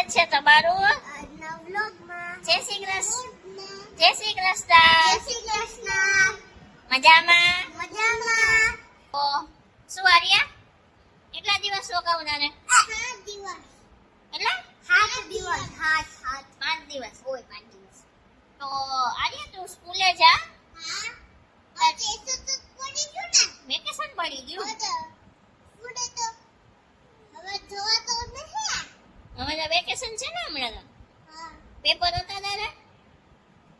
સ્વાગત છે તમારું આજના વ્લોગમાં. જય શ્રી કૃષ્ણ. જય શ્રી કૃષ્ણ. જય શ્રી કૃષ્ણ. મજામાં મજામાં. ઓ શું આર્યા કેટલા દિવસ રોકાવના ને? 7 દિવસ. કેટલા? 7 દિવસ. 5 દિવસ હોય. 5 દિવસ. તો આર્યા તું સ્કૂલે જા? હા. આજે તો પડી ગયું ને. વેકેશન પડી ગયું. સ્કૂલે તો હવે જોવા તો નથી. હવે તો વેકેશન છે ને હમણાં તો. હા. પેપર હતા તારે?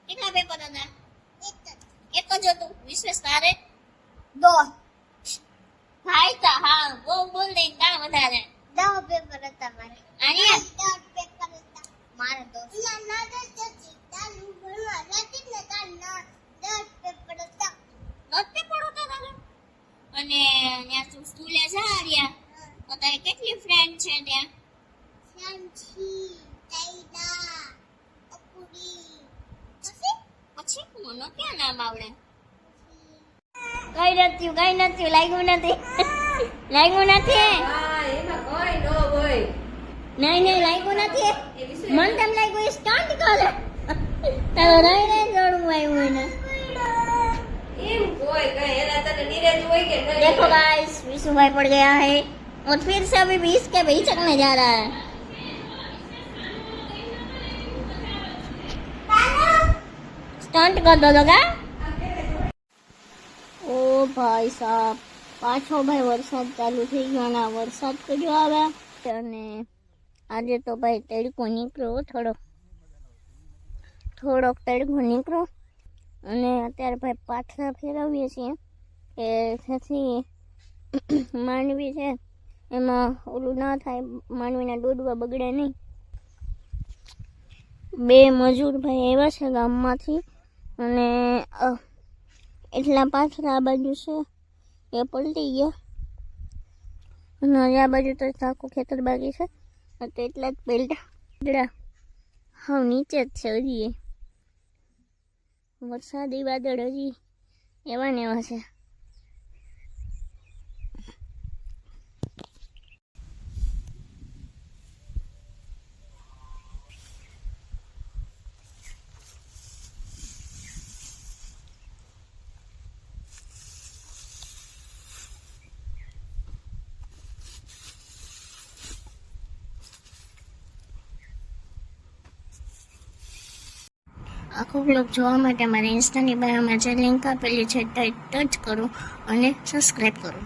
કેટલા પેપર હતા? એક જ હતું. વિશેષ તારે? 2. ભાઈ તો હા બહુ બોલ દે કા વધારે. 10 પેપર હતા મારે. આર્યા 10 પેપર હતા મારે તો. ના જતી તારું ભણવા નથી ને તાર 10 પેપર હતા. 10 પેપર હતા તારે? અને ત્યાં તું સ્કૂલે જા આર્યા તો તારે કેટલી ફ્રેન્ડ છે ત્યાં? ફ્રેન્ડશી તાઈડા અપુડી પછી મને ક્યાં નામ આવડે? કઈ નથી લાગ્યું નથી. લાગ્યું નથી. નહીં લાગ્યું નથી. મન તેમ લાગ્યું સ્ટાર્ટ કરે. તારો રહી જોડવું આવ્યું એને. देखो गाइस विशु भाई पड़ गया है और फिर से अभी 20 के बीच चकने जा रहा है. स्टंट कर दो लगा. ओ भाई साहब पाछो भाई वरसाद चालू થઈ ગયો ને વરસાદ તો જો આવે અને આજે તો ભાઈ તડકો નીકળ્યો થોડોક તડકો નીકળ્યો અને અત્યારે ભાઈ પાછા ફેરવીએ છીએ કે જેથી માંડવી છે એમાં ઓલું ના થાય, માંડવીના ડોડવા બગડે નહીં. 2 મજૂર ભાઈ આવ્યા છે ગામમાંથી અને એટલા પાછળ આ બાજુ છે એ પલટી ગયા અને આ બાજુ તો આખું ખેતર બાકી છે તો એટલા જ પલટા હા નીચે જ છે. હજી વરસાદી વાદળ હજી એવા ને એવા છે. આખો બ્લોગ જોવા માટે મારી ઇન્સ્ટાની બાયોમાં જે લિંક આપેલી છે તે ટચ કરો અને સબસ્ક્રાઈબ કરો.